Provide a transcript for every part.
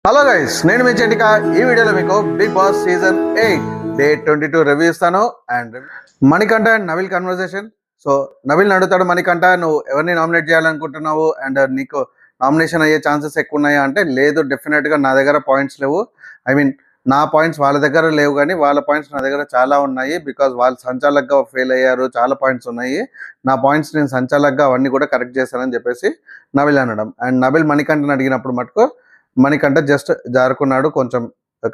Hello guys, నేను మీ చెంటిక. ఈ వీడియోలో మీకు Bigg Boss season 8 day 22 review ఇస్తాను. And Manikanta and Nabil conversation. So Nabil అడుగుతాడు, మణికంఠ నువ్వు ఎవరిని నామినేట్ చేయాలనుకుంటున్నావు అండ్ నీకు నామినేషన్ అయ్యే ఛాన్సెస్ ఎక్కువ ఉన్నాయా అంటే, లేదు డెఫినెట్గా నా దగ్గర పాయింట్స్ లేవు. ఐ మీన్ నా పాయింట్స్ వాళ్ళ దగ్గర లేవు, కానీ వాళ్ళ పాయింట్స్ నా దగ్గర చాలా ఉన్నాయి. బికాజ్ వాళ్ళు సంచాలకుగా ఫెయిల్ అయ్యారు, చాలా పాయింట్స్ ఉన్నాయి. నా పాయింట్స్ నేను సంచాలకుగా అవన్నీ కూడా కరెక్ట్ చేశానని చెప్పేసి నవిల్ అనడం. అండ్ నవిల్ మణికంఠని అడిగినప్పుడు మటుకు మణికంఠ జస్ట్ జారుకున్నాడు, కొంచెం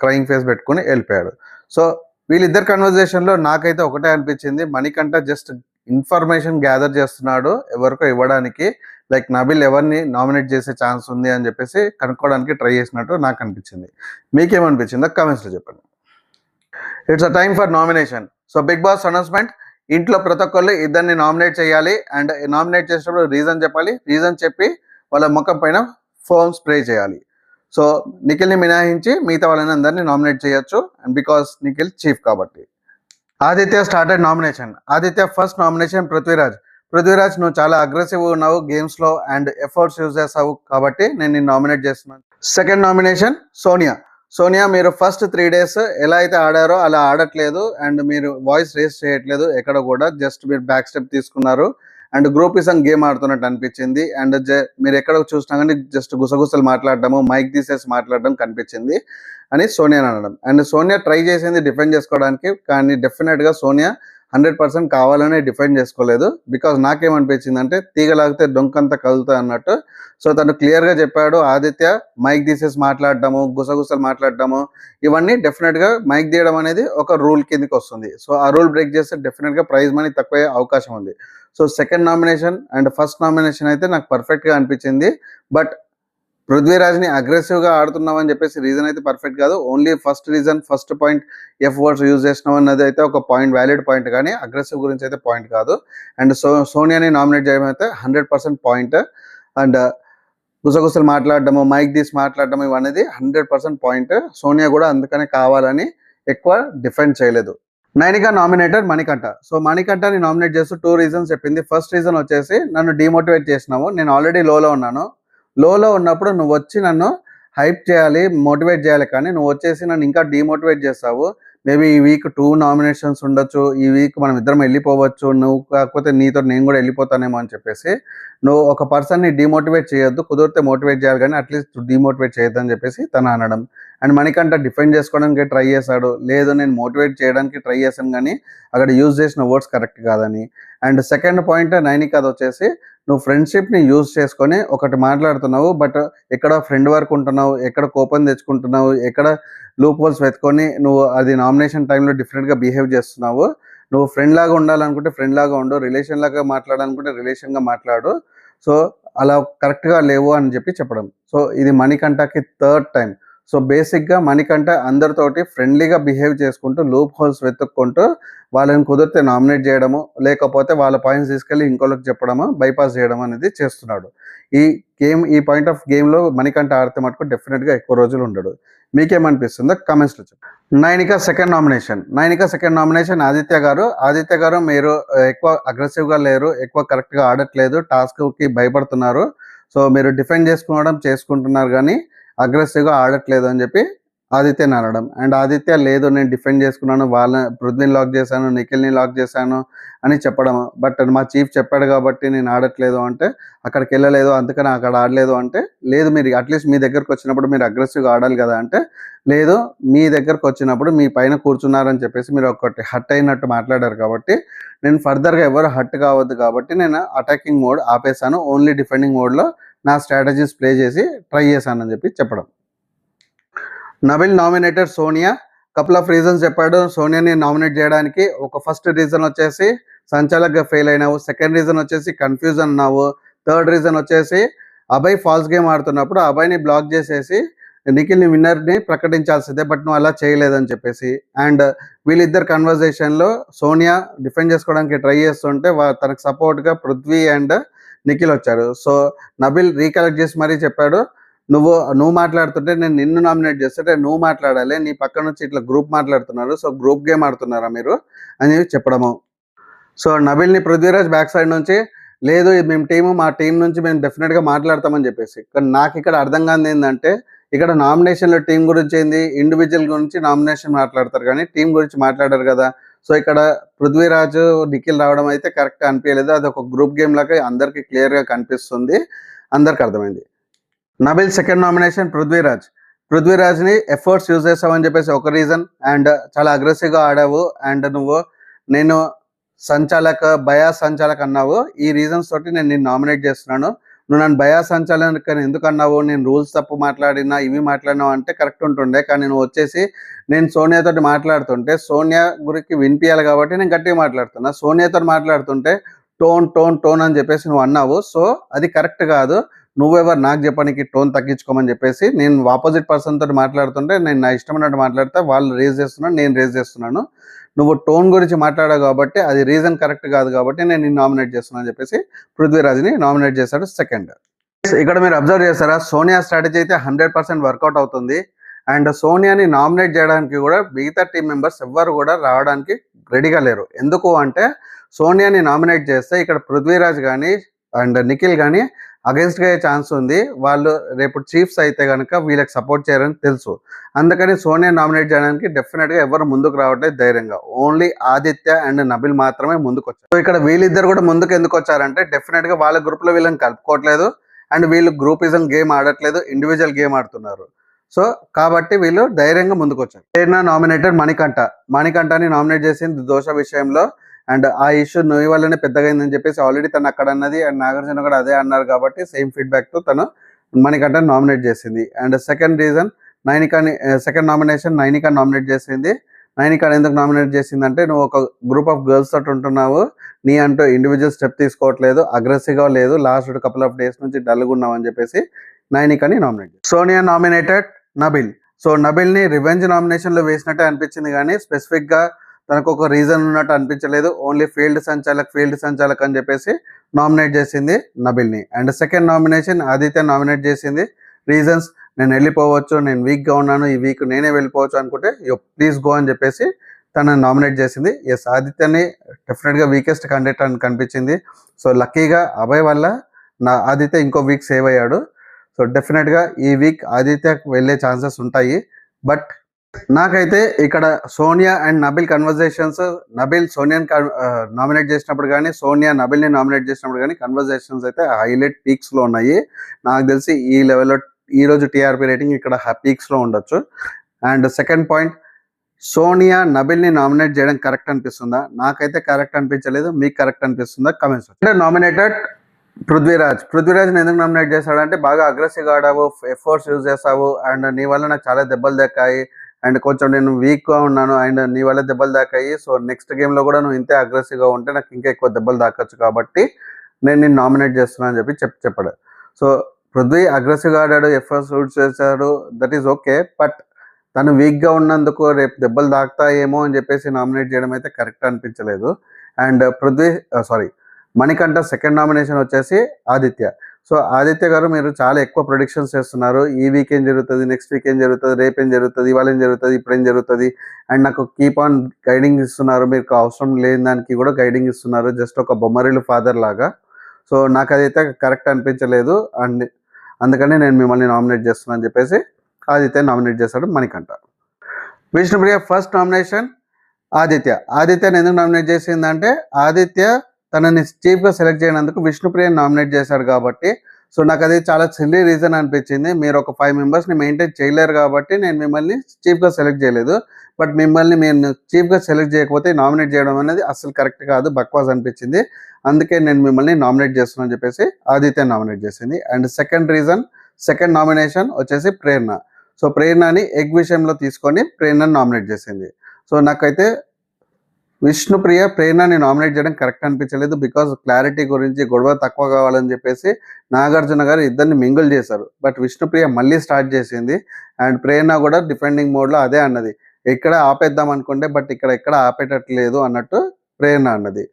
క్రయింగ్ ఫేస్ పెట్టుకుని వెళ్ళిపోయాడు. సో వీళ్ళిద్దరు కన్వర్జేషన్లో నాకైతే ఒకటే అనిపించింది, మణికంఠ జస్ట్ ఇన్ఫర్మేషన్ గ్యాదర్ చేస్తున్నాడు ఎవరికో ఇవ్వడానికి. లైక్ నబిల్ ఎవరిని నామినేట్ చేసే ఛాన్స్ ఉంది అని చెప్పేసి కనుక్కోవడానికి ట్రై చేసినట్టు నాకు అనిపించింది. మీకేమనిపించిందో కామెంట్స్లో చెప్పండి. It's a time for nomination. So Bigg Boss announcement, ఇంట్లో ప్రతి ఒక్కళ్ళు ఇద్దరిని నామినేట్ చేయాలి. అండ్ నామినేట్ చేసినప్పుడు రీజన్ చెప్పాలి. రీజన్ చెప్పి వాళ్ళ ముఖం పైన ఫోన్ స్ప్రే చేయాలి. సో నిఖిల్ని మినహాయించి మిగతా వాళ్ళని అందరినీ నామినేట్ చేయొచ్చు, అండ్ బికాస్ నిఖిల్ చీఫ్ కాబట్టి. Aditya started nomination. Aditya first nomination Prithviraj. Prithviraj, నువ్వు చాలా అగ్రెసివ్ ఉన్నావు గేమ్స్లో అండ్ ఎఫర్ట్స్ యూజ్ చేస్తావు కాబట్టి నేను నిన్ను నామినేట్ చేస్తున్నాను. Second nomination Sonia. సోనియా, మీరు ఫస్ట్ 3 days ఎలా అయితే ఆడారో అలా ఆడట్లేదు అండ్ మీరు వాయిస్ రేస్ చేయట్లేదు ఎక్కడ కూడా, జస్ట్ మీరు బ్యాక్ స్టెప్ తీసుకున్నారు అండ్ గ్రూపిజం గేమ్ ఆడుతున్నట్టు అనిపించింది. అండ్ మీరు ఎక్కడ చూసినా కానీ జస్ట్ గుసగుసలు మాట్లాడటము, మైక్ తీసేసి మాట్లాడడం కనిపించింది అని సోనియా అనడం. అండ్ సోనియా ట్రై చేసింది డిఫెండ్ చేసుకోవడానికి, కానీ డెఫినెట్గా సోనియా 100% కావాలనే డిఫెండ్ చేసుకోలేదు. బికాజ్ నాకేమనిపించింది అంటే, తీగలాగితే డొంకంతా కదులుతా అన్నట్టు. సో తను క్లియర్గా చెప్పాడు, ఆదిత్య మైక్ తీసేసి మాట్లాడటము, గుసగుసలు మాట్లాడటము, ఇవన్నీ డెఫినెట్గా మైక్ తీయడం అనేది ఒక రూల్ కిందకి వస్తుంది. సో ఆ రూల్ బ్రేక్ చేస్తే డెఫినెట్గా ప్రైజ్ మనీ తక్కువే అవకాశం ఉంది. So second nomination and first nomination అయితే నాకు పర్ఫెక్ట్గా అనిపించింది. బట్ పృథ్వీరాజ్ని అగ్రెసివ్గా ఆడుతున్నామని చెప్పేసి రీజన్ అయితే పర్ఫెక్ట్ కాదు. Only first reason, first point F words use చేసినాం అన్నది అయితే ఒక పాయింట్, వ్యాలిడ్ పాయింట్, కానీ అగ్రెసివ్ గురించి అయితే పాయింట్ కాదు. అండ్ సోనియాని నామినేట్ చేయడం అయితే 100% పాయింట్. అండ్ గుసగుసలు మాట్లాడటము, మైక్ తీసి మాట్లాడటము, ఇవన్నీ 100% పాయింట్. సోనియా కూడా అందుకనే కావాలని ఎక్కువ డిఫెండ్ చేయలేదు. నైనికా నామినేటర్ మణికంఠ. సో మణికంఠని నామినేట్ చేస్తూ 2 reasons చెప్పింది. ఫస్ట్ రీజన్ వచ్చేసి, నన్ను డిమోటివేట్ చేసినావు, నేను ఆల్రెడీ లోలో ఉన్నాను, లోలో ఉన్నప్పుడు నువ్వు వచ్చి నన్ను హైప్ చేయాలి, మోటివేట్ చేయాలి, కానీ నువ్వు వచ్చేసి నన్ను ఇంకా డిమోటివేట్ చేస్తావు. మేబీ ఈ వీక్ 2 నామినేషన్స్ ఉండొచ్చు, ఈ వీక్ మనం ఇద్దరం వెళ్ళిపోవచ్చు, నువ్వు కాకపోతే నీతో నేను కూడా వెళ్ళిపోతానేమో అని చెప్పేసి నువ్వు ఒక పర్సన్ని డిమోటివేట్ చేయొద్దు, కుదిరితే మోటివేట్ చేయాలి కానీ అట్లీస్ట్ డిమోటివేట్ చేయొద్దు అని చెప్పేసి తను అనడం. అండ్ మణికంఠ డిఫెండ్ చేసుకోవడానికి ట్రై చేశాడు, లేదు నేను మోటివేట్ చేయడానికి ట్రై చేశాను కానీ అక్కడ యూజ్ చేసిన వర్డ్స్ కరెక్ట్ కాదని. అండ్ సెకండ్ పాయింట్ నైనికాది వచ్చేసి, నువ్వు ఫ్రెండ్షిప్ని యూజ్ చేసుకొని ఒకటి మాట్లాడుతున్నావు, బట్ ఎక్కడ ఫ్రెండ్ వరకు ఉంటున్నావు, ఎక్కడ కోపం తెచ్చుకుంటున్నావు, ఎక్కడ లూప్ హోల్స్ వెతుకొని నువ్వు అది నామినేషన్ టైంలో డిఫరెంట్గా బిహేవ్ చేస్తున్నావు. నువ్వు ఫ్రెండ్ లాగా ఉండాలనుకుంటే ఫ్రెండ్ లాగా ఉండు, రిలేషన్ లాగా మాట్లాడాలనుకుంటే రిలేషన్గా మాట్లాడు. సో అలా కరెక్ట్గా లేవు అని చెప్పి చెప్పడం. సో ఇది మణికంఠకి 3rd time. సో బేసిక్గా మణికంఠ అందరితోటి ఫ్రెండ్లీగా బిహేవ్ చేసుకుంటూ లూప్ హోల్స్ వెతుక్కుంటూ వాళ్ళని కుదిరితే నామినేట్ చేయడము, లేకపోతే వాళ్ళ పాయింట్స్ తీసుకెళ్ళి ఇంకోళ్ళకి చెప్పడము, బైపాస్ చేయడం అనేది చేస్తున్నాడు. ఈ పాయింట్ ఆఫ్ గేమ్లో మణికంఠ ఆడితే మటుకు డెఫినెట్గా ఎక్కువ రోజులు ఉండడు. మీకేమనిపిస్తుందో కామెంట్స్లో చెప్పండి. నైనికా సెకండ్ నామినేషన్ ఆదిత్య గారు మీరు ఎక్కువ అగ్రెసివ్గా లేరు, ఎక్కువ కరెక్ట్గా ఆడట్లేదు, టాస్క్కి భయపడుతున్నారు. సో మీరు డిఫెండ్ చేసుకుంటున్నారు కానీ అగ్రెసివ్గా ఆడట్లేదు అని చెప్పి ఆదిత్యని అనడం. అండ్ ఆదిత్య, లేదు నేను డిఫెండ్ చేసుకున్నాను, పృథ్వీని లాక్ చేశాను, నిఖిల్ని లాక్ చేశాను అని చెప్పడం. బట్ మా చీఫ్ చెప్పాడు కాబట్టి నేను ఆడట్లేదు అంటే, అక్కడికి వెళ్ళలేదు అందుకని అక్కడ ఆడలేదు అంటే, లేదు మీరు అట్లీస్ట్ మీ దగ్గరకు వచ్చినప్పుడు మీరు అగ్రెసివ్గా ఆడాలి కదా అంటే, లేదు మీ దగ్గరకు వచ్చినప్పుడు మీ పైన కూర్చున్నారని చెప్పేసి మీరు ఒకటి హట్ అయినట్టు మాట్లాడారు కాబట్టి నేను ఫర్దర్గా ఎవరు హట్ కావద్దు కాబట్టి నేను అటాకింగ్ మోడ్ ఆపేశాను, ఓన్లీ డిఫెండింగ్ మోడ్లో నా స్ట్రాటజీస్ ప్లే చేసి ట్రై చేశానని చెప్పి చెప్పడం. Nabeel nominated Sonia. Couple of reasons చెప్పాడు సోనియాని నామినేట్ చేయడానికి. ఒక ఫస్ట్ రీజన్ వచ్చేసి సంచాలకుగా ఫెయిల్ అయినావు, సెకండ్ రీజన్ వచ్చేసి కన్ఫ్యూజన్ అన్నావు, థర్డ్ రీజన్ వచ్చేసి అభయ్ ఫాల్స్ గేమ్ ఆడుతున్నప్పుడు అభయ్ని బ్లాక్ చేసేసి నిఖిల్ని విన్నర్ని ప్రకటించాల్సిందే, బట్ నువ్వు అలా చేయలేదని చెప్పేసి. అండ్ వీళ్ళిద్దరు కన్వర్జేషన్లో సోనియా డిఫెండ్ చేసుకోవడానికి ట్రై చేస్తుంటే తనకు సపోర్ట్గా పృథ్వీ అండ్ నిఖిల్ వచ్చారు. సో నబిల్ రీకలెక్ట్ చేసి మరీ చెప్పాడు, నువ్వు మాట్లాడుతుంటే నేను నిన్ను నామినేట్ చేస్తుంటే నువ్వు మాట్లాడాలి, నీ పక్క నుంచి ఇట్లా గ్రూప్ మాట్లాడుతున్నారు, సో గ్రూప్ గేమ్ ఆడుతున్నారా మీరు అని చెప్పడము. సో నబిల్ని పృథ్వీరాజ్ బ్యాక్ సైడ్ నుంచి, లేదు ఇది మా టీం నుంచి మేము డెఫినెట్గా మాట్లాడతామని చెప్పేసి. కానీ నాకు ఇక్కడ అర్థం కాదు ఏంటంటే, ఇక్కడ నామినేషన్లో టీం గురించి ఏంది, ఇండివిజువల్ గురించి నామినేషన్ మాట్లాడతారు కానీ టీం గురించి మాట్లాడారు కదా. సో ఇక్కడ పృథ్వీరాజ్ నిఖిల్ రావడం అయితే కరెక్ట్ అనిపించలేదు. అది ఒక గ్రూప్ గేమ్ లాగా అందరికీ క్లియర్గా కనిపిస్తుంది, అందరికి అర్థమైంది. నబిల్ సెకండ్ నామినేషన్ పృథ్వీరాజ్ని ఎఫర్ట్స్ యూజ్ చేస్తావని చెప్పేసి ఒక రీజన్, అండ్ చాలా అగ్రెసివ్గా ఆడావు, అండ్ నువ్వు నేను బయా సంచాలక్ అన్నావు. ఈ రీజన్స్ తోటి నేను నిన్ను నామినేట్ చేస్తున్నాను. నువ్వు నన్ను బయా సంచాలక్ అని ఎందుకు అన్నావు, నేను రూల్స్ తప్పు మాట్లాడినా ఇవి మాట్లాడినావు అంటే కరెక్ట్ ఉంటుండే. కానీ నువ్వు వచ్చేసి నేను సోనియాతో మాట్లాడుతుంటే సోనియా గురికి వినిపించాలి కాబట్టి నేను గట్టిగా మాట్లాడుతున్నా. సోనియాతో మాట్లాడుతుంటే టోన్ అని చెప్పేసి నువ్వు అన్నావు. సో అది కరెక్ట్ కాదు. నువ్వెవరు నాకు చెప్పడానికి టోన్ తగ్గించుకోమని చెప్పేసి నేను ఆపోజిట్ పర్సన్ తోటి మాట్లాడుతుంటే నేను నా ఇష్టమైనట్టు మాట్లాడితే వాళ్ళు రేజ్ చేస్తున్నాను, నేను రేజ్ చేస్తున్నాను. నువ్వు టోన్ గురించి మాట్లాడావు కాబట్టి అది రీజన్ కరెక్ట్ కాదు కాబట్టి నేను నిన్ను నామినేట్ చేస్తున్నాను అని చెప్పేసి పృథ్వీరాజ్ని నామినేట్ చేశాడు సెకండ్. ఇక్కడ మీరు అబ్జర్వ్ చేస్తారా, సోనియా స్ట్రాటజీ అయితే 100% వర్కౌట్ అవుతుంది. అండ్ సోనియాని నామినేట్ చేయడానికి కూడా మిగతా టీం మెంబర్స్ ఎవ్వరు కూడా రావడానికి రెడీగా లేరు. ఎందుకు అంటే సోనియాని నామినేట్ చేస్తే ఇక్కడ పృథ్వీరాజ్ కానీ అండ్ నిఖిల్ కానీ అగెన్స్ట్గా అయ్యే ఛాన్స్ ఉంది. వాళ్ళు రేపు చీఫ్స్ అయితే కనుక వీళ్ళకి సపోర్ట్ చేయరని తెలుసు. అందుకని సోనియా నామినేట్ చేయడానికి డెఫినెట్గా ఎవరు ముందుకు రావట్లేదు ధైర్యంగా. ఓన్లీ ఆదిత్య అండ్ నబిల్ మాత్రమే ముందుకు వచ్చారు. సో ఇక్కడ వీళ్ళిద్దరు కూడా ముందుకు ఎందుకు వచ్చారంటే డెఫినెట్గా వాళ్ళ గ్రూప్లో వీళ్ళని కలుపుకోవట్లేదు, అండ్ వీళ్ళు గ్రూపిజం గేమ్ ఆడట్లేదు, ఇండివిజువల్ గేమ్ ఆడుతున్నారు. సో కాబట్టి వీళ్ళు ధైర్యంగా ముందుకు వచ్చారు. ప్రేరణ నామినేటెడ్ మణికంఠని నామినేట్ చేసింది దోష విషయంలో, అండ్ ఆ ఇష్యూ నువ్వు వల్లనే పెద్దగా అయిందని చెప్పేసి ఆల్రెడీ తను అక్కడ అన్నది, అండ్ నాగార్జున కూడా అదే అన్నారు కాబట్టి సేమ్ ఫీడ్బ్యాక్తో తను మణికంఠని నామినేట్ చేసింది. And second reason second nomination Nainika nominate చేసింది. నైనికా ఎందుకు నామినేట్ చేసిందంటే నువ్వు ఒక గ్రూప్ ఆఫ్ గర్ల్స్ తోటి ఉంటున్నావు, నీ అంటూ ఇండివిజువల్ స్టెప్ తీసుకోవట్లేదు, అగ్రెసివ్గా లేదు, లాస్ట్ కపుల్ ఆఫ్ డేస్ నుంచి డల్గా ఉన్నావు అని చెప్పేసి నైనికాని nominate. Sonia nominated Nabil. So నబిల్ని రివెంజ్ నామినేషన్లో వేసినట్టే అనిపించింది కానీ స్పెసిఫిక్గా తనకు ఒక రీజన్ ఉన్నట్టు అనిపించలేదు. ఓన్లీ ఫీల్డ్ సంచాలక్ అని చెప్పేసి నామినేట్ చేసింది నబిల్ని. And second nomination Aditya nominate చేసింది. రీజన్స్, నేను వెళ్ళిపోవచ్చు, నేను వీక్గా ఉన్నాను, ఈ వీక్ నేనే వెళ్ళిపోవచ్చు అనుకుంటే ప్లీజ్ గో అని చెప్పేసి తనని నామినేట్ చేసింది. ఎస్, ఆదిత్యని డెఫినెట్గా వీకెస్ట్ క్యాండిడేట్ అని కనిపించింది. సో లక్కీగా అభయ్ వల్ల ఆదిత్య ఇంకో వీక్ సేవ్ అయ్యాడు. సో డెఫినెట్గా ఈ వీక్ ఆదిత్యకు వెళ్ళే ఛాన్సెస్ ఉంటాయి. బట్ నాకైతే ఇక్కడ సోనియా అండ్ నబిల్ కన్వర్జేషన్స్, నబిల్ సోనియాని నామినేట్ చేసినప్పుడు కానీ సోనియా నబిల్ని నామినేట్ చేసినప్పుడు కానీ కన్వర్జేషన్స్ అయితే హైలైట్ పీక్స్లో ఉన్నాయి. నాకు తెలిసి ఈ లెవెల్లో ఈరోజు టీఆర్పీ రేటింగ్ ఇక్కడ పీక్స్లో ఉండొచ్చు. అండ్ సెకండ్ పాయింట్, సోనియా నబిల్ని నామినేట్ చేయడం కరెక్ట్ అనిపిస్తుందా? నాకైతే కరెక్ట్ అనిపించలేదు. మీకు కరెక్ట్ అనిపిస్తుందా? కమెంట్స్. అంటే నామినేటెడ్ పృథ్వీరాజ్ని ఎందుకు నామినేట్ చేశాడంటే బాగా అగ్రెసివ్గా ఆడావు, ఎఫర్ట్స్ యూజ్ చేస్తావు, అండ్ నీ వల్ల నాకు చాలా దెబ్బలు దక్కాయి, అండ్ కొంచెం నేను వీక్గా ఉన్నాను, అండ్ నీ వల్ల దెబ్బలు దాకాయి. సో నెక్స్ట్ గేమ్లో కూడా నువ్వు ఇంతే అగ్రెసివ్గా ఉంటే నాకు ఇంకా ఎక్కువ దెబ్బలు దాకొచ్చు కాబట్టి నేను నిన్ను నామినేట్ చేస్తున్నాను అని చెప్పాడు. సో పృథ్వీ అగ్రెసివ్గా ఆడాడు, ఎఫర్ట్స్ యూజ్ చేశాడు, దట్ ఈస్ ఓకే. బట్ తను వీక్గా ఉన్నందుకు రేపు దెబ్బలు దాకుతాయేమో అని చెప్పేసి నామినేట్ చేయడం అయితే కరెక్ట్ అనిపించలేదు. అండ్ మణికంఠ సెకండ్ నామినేషన్ వచ్చేసి ఆదిత్య. సో ఆదిత్య గారు, మీరు చాలా ఎక్కువ ప్రొడిక్షన్స్ చేస్తున్నారు. ఈ వీక్ ఏం జరుగుతుంది, నెక్స్ట్ వీక్ ఏం జరుగుతుంది, రేపు ఏం జరుగుతుంది, ఇవాళ ఏం జరుగుతుంది, ఇప్పుడు ఏం జరుగుతుంది, అండ్ నాకు కీప్ ఆన్ గైడింగ్ ఇస్తున్నారు. మీకు అవసరం లేని దానికి కూడా గైడింగ్ ఇస్తున్నారు, జస్ట్ ఒక బొమ్మరిలు ఫాదర్ లాగా. సో నాకు అదైతే కరెక్ట్ అనిపించలేదు. అండ్ అందుకని నేను మిమ్మల్ని నామినేట్ చేస్తున్నాను అని చెప్పేసి ఆదిత్య నామినేట్ చేశాడు మణికంఠ. విష్ణుప్రియ ఫస్ట్ నామినేషన్ ఆదిత్యని ఎందుకు నామినేట్ చేసిందంటే ఆదిత్య తనని చీఫ్గా సెలెక్ట్ చేయనందుకు విష్ణుప్రియని నామినేట్ చేశాడు కాబట్టి. సో నాకు అది చాలా సిల్లీ రీజన్ అనిపించింది. మీరు ఒక 5 మెంబర్స్ని మెయింటైన్ చేయలేరు కాబట్టి నేను మిమ్మల్ని చీఫ్గా సెలెక్ట్ చేయలేదు. బట్ మిమ్మల్ని మీరు చీఫ్గా సెలెక్ట్ చేయకపోతే నామినేట్ చేయడం అనేది అసలు కరెక్ట్ కాదు, బక్వాస్ అనిపించింది. అందుకే నేను మిమ్మల్ని నామినేట్ చేస్తున్నాను అని చెప్పేసి ఆదిత్య నామినేట్ చేసింది. అండ్ సెకండ్ నామినేషన్ వచ్చేసి ప్రేరణ. సో ప్రేరణని ఎగ్ విషయంలో తీసుకొని ప్రేరణని నామినేట్ చేసింది. సో నాకైతే విష్ణుప్రియ ప్రేరణని నామినేట్ చేయడం కరెక్ట్ అనిపించలేదు. బికాజ్ క్లారిటీ గురించి గొడవ తక్కువ కావాలని చెప్పేసి నాగార్జున గారు ఇద్దరిని మింగిల్ చేశారు. బట్ విష్ణుప్రియ మళ్ళీ స్టార్ట్ చేసింది. అండ్ ప్రేరణ కూడా డిఫెండింగ్ మోడ్లో అదే అన్నది, ఎక్కడ ఆపేద్దాం అనుకుంటే బట్ ఎక్కడ ఆపేటట్లేదు అన్నట్టు ప్రేరణ అన్నది.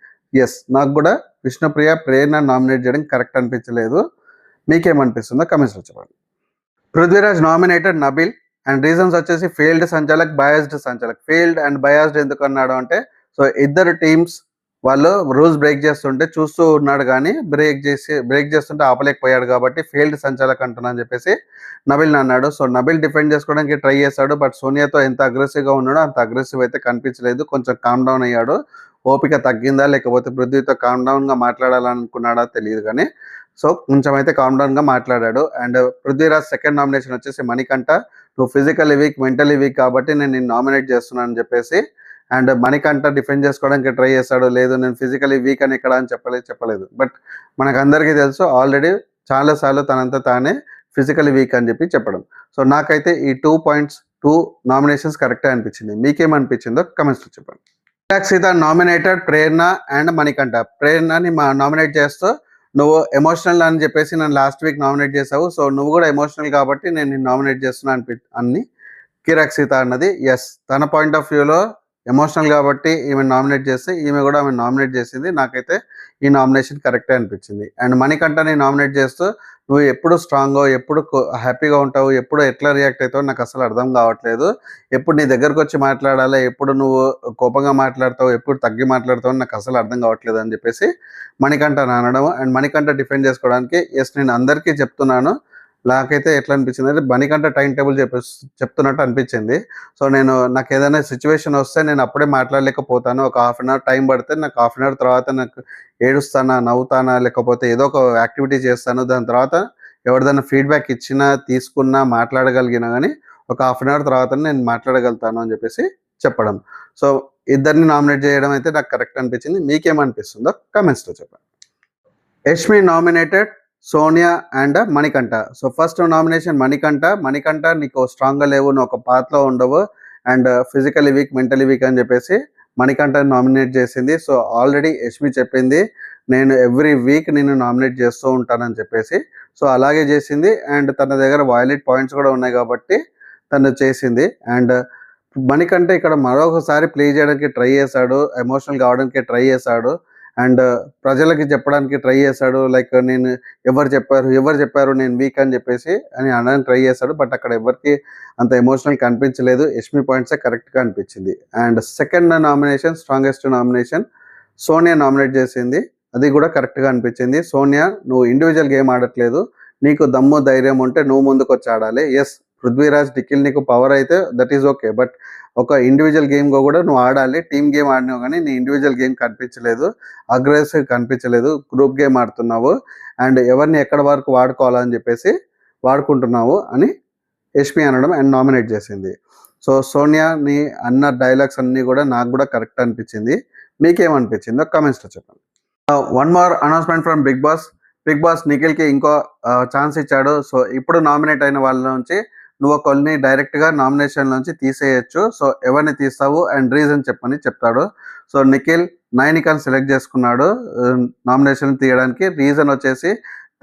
ఎస్, నాకు కూడా విష్ణుప్రియ ప్రేరణ నామినేట్ చేయడం కరెక్ట్ అనిపించలేదు. మీకేమనిపిస్తుందో కమెంట్స్లో చెప్పండి. Prithviraj nominated Nabil. And reasons వచ్చేసి failed sanchalak, biased sanchalak. Failed and biased ఎందుకు అన్నాడు అంటే, సో ఇద్దరు టీమ్స్ వాళ్ళు రూల్స్ బ్రేక్ చేస్తుంటే చూస్తూ ఉన్నాడు కానీ బ్రేక్ చేస్తుంటే ఆపలేకపోయాడు కాబట్టి ఫెయిల్డ్ సంచాలక్ అంటున్నా అని చెప్పేసి నబిల్ అన్నాడు. సో నబిల్ డిఫెండ్ చేసుకోవడానికి ట్రై చేశాడు. బట్ సోనియాతో ఎంత అగ్రెసివ్గా ఉన్నాడో అంత అగ్రెసివ్ అయితే కనిపించలేదు. కొంచెం కామ్ డౌన్ అయ్యాడు. ఓపిక తగ్గిందా లేకపోతే పృథ్వీతో కామ్ డౌన్గా మాట్లాడాలనుకున్నాడా తెలియదు కానీ సో కొంచెం అయితే కామ్ డౌన్గా మాట్లాడాడు. అండ్ పృథ్వీరాజ్ సెకండ్ నామినేషన్ వచ్చేసి మణికంఠ, నువ్వు ఫిజికల్లీ వీక్ మెంటలీ వీక్ కాబట్టి నేను నిన్ను నామినేట్ చేస్తున్నాను అని చెప్పేసి అండ్ మణికంఠ డిఫెండ్ చేసుకోవడానికి ట్రై చేశాడు. లేదు నేను ఫిజికలీ వీక్ అని ఇక్కడ అని చెప్పలేదు. బట్ మనకు అందరికీ తెలుసు ఆల్రెడీ చాలాసార్లు తనంతా తానే ఫిజికలీ వీక్ అని చెప్పడం. సో నాకైతే ఈ 2 నామినేషన్స్ కరెక్టే అనిపించింది. మీకేమనిపించిందో కమెంట్స్లో చెప్పండి. Seetha nominated Prerana and Manikanta. ప్రేరణని నామినేట్ చేస్తూ నువ్వు ఎమోషనల్ అని చెప్పేసి నన్ను లాస్ట్ వీక్ నామినేట్ చేసావు. సో నువ్వు కూడా ఎమోషనల్ కాబట్టి నేను నిన్ను నామినేట్ చేస్తున్నా అని కిరాక్ సీత అన్నది. ఎస్, తన పాయింట్ ఆఫ్ వ్యూలో ఎమోషనల్ కాబట్టి ఈమె నామినేట్ చేస్తే ఈమె కూడా ఆమె నామినేట్ చేసింది. నాకైతే ఈ నామినేషన్ కరెక్టే అనిపించింది. అండ్ మణికంఠని నామినేట్ చేస్తూ నువ్వు ఎప్పుడు స్ట్రాంగో, ఎప్పుడు హ్యాపీగా ఉంటావు, ఎప్పుడు ఎట్లా రియాక్ట్ అవుతావు నాకు అసలు అర్థం కావట్లేదు. ఎప్పుడు నీ దగ్గరకు వచ్చి మాట్లాడాలి, ఎప్పుడు నువ్వు కోపంగా మాట్లాడతావు, ఎప్పుడు తగ్గి మాట్లాడతావు నాకు అసలు అర్థం కావట్లేదు అని చెప్పేసి మణికంఠ అనడం. అండ్ మణికంఠ డిఫెండ్ చేసుకోవడానికి ఎస్ నేను అందరికీ చెప్తున్నాను, నాకైతే ఎట్లా అనిపించింది అంటే మణికంఠ టైం టేబుల్ చెప్తున్నట్టు అనిపించింది. సో నాకు ఏదైనా సిచ్యువేషన్ వస్తే నేను అప్పుడే మాట్లాడలేకపోతాను. ఒక హాఫ్ అన్ అవర్ టైం పడితే నాకు హాఫ్ అన్ అవర్ తర్వాత నాకు ఏడుస్తానా, నవ్వుతానా, లేకపోతే ఏదో ఒక యాక్టివిటీ చేస్తాను. దాని తర్వాత ఎవరిదైనా ఫీడ్బ్యాక్ ఇచ్చినా, తీసుకున్నా, మాట్లాడగలిగినా కానీ ఒక హాఫ్ అన్ అవర్ తర్వాత నేను మాట్లాడగలుగుతాను అని చెప్పేసి చెప్పడం. సో ఇద్దరిని నామినేట్ చేయడం అయితే నాకు కరెక్ట్ అనిపించింది. మీకేమనిపిస్తుందో కమెంట్స్లో చెప్పండి. Yashmi nominated Sonia and Manikanta. So first nomination Manikanta నీకు స్ట్రాంగ్గా లేవు, నువ్వు ఒక పాత్రలో ఉండవు and physically weak mentally week అని చెప్పేసి మణికంఠని నామినేట్ చేసింది. సో ఆల్రెడీ యష్మి చెప్పింది నేను ఎవ్రీ వీక్ నేను నామినేట్ చేస్తూ ఉంటానని చెప్పేసి. సో అలాగే చేసింది అండ్ తన దగ్గర వాయిలెట్ పాయింట్స్ కూడా ఉన్నాయి కాబట్టి తను చేసింది. అండ్ మణికంఠ ఇక్కడ మరొకసారి ప్లే చేయడానికి ట్రై చేశాడు, ఎమోషనల్ కావడానికి ట్రై చేశాడు అండ్ ప్రజలకి చెప్పడానికి ట్రై చేశాడు. లైక్ నేను ఎవరు చెప్పారు నేను వీక్ అని చెప్పేసి అని అనడానికి ట్రై చేశాడు. బట్ అక్కడ ఎవరికి అంత ఎమోషనల్ కనిపించలేదు. యష్మి పాయింట్సే కరెక్ట్గా అనిపించింది. And second nomination strongest nomination Sonia nominate చేసింది. అది కూడా కరెక్ట్గా అనిపించింది. సోనియా నువ్వు ఇండివిజువల్ గేమ్ ఆడట్లేదు, నీకు దమ్ము ధైర్యం ఉంటే నువ్వు ముందుకు వచ్చి ఆడాలి. ఎస్ పృథ్వీరాజ్ నిఖిల్ నీకు పవర్ అయితే దట్ ఈజ్ ఓకే. బట్ ఒక ఇండివిజువల్ గేమ్గా కూడా నువ్వు ఆడాలి. టీమ్ గేమ్ ఆడినావు కానీ నీ ఇండివిజువల్ గేమ్ కనిపించలేదు, అగ్రెసివ్ కనిపించలేదు, గ్రూప్ గేమ్ ఆడుతున్నావు అండ్ ఎవరిని ఎక్కడ వరకు వాడుకోవాలని చెప్పేసి వాడుకుంటున్నావు అని యష్మి అనడం అండ్ నామినేట్ చేసింది. సో సోనియా నీ అన్న డైలాగ్స్ అన్నీ కూడా నాకు కూడా కరెక్ట్ అనిపించింది. మీకేమనిపించిందో కమెంట్స్లో చెప్పండి. One more announcement from Bigg Boss నిఖిల్కి ఇంకో ఛాన్స్ ఇచ్చాడు. సో ఇప్పుడు నామినేట్ అయిన వాళ్ళ నుంచి నువ్వు కొన్ని డైరెక్ట్గా నామినేషన్ నుంచి తీసేయచ్చు. సో ఎవరిని తీస్తావు అండ్ రీజన్ చెప్పని చెప్తాడు. సో నిఖిల్ నైనికాని సెలెక్ట్ చేసుకున్నాడు నామినేషన్ తీయడానికి. రీజన్ వచ్చేసి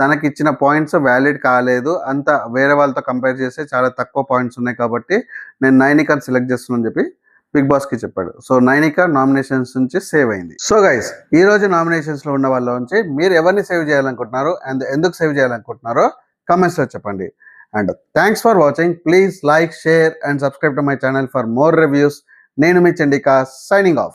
తనకి ఇచ్చిన పాయింట్స్ వ్యాలిడ్ కాలేదు, అంత వేరే వాళ్ళతో కంపేర్ చేస్తే చాలా తక్కువ పాయింట్స్ ఉన్నాయి కాబట్టి నేను నైనికాని సెలెక్ట్ చేస్తున్నాను చెప్పి బిగ్ బాస్కి చెప్పాడు. సో నైనిక నామినేషన్స్ నుంచి సేవ్ అయింది. సో గైస్ ఈ రోజు నామినేషన్స్లో ఉన్న వాళ్ళ నుంచి మీరు ఎవరిని సేవ్ చేయాలనుకుంటున్నారు అండ్ ఎందుకు సేవ్ చేయాలనుకుంటున్నారో కమెంట్స్లో చెప్పండి. And thanks for watching. Please like, share and subscribe to my channel for more reviews. నేను మీ చండిక signing off.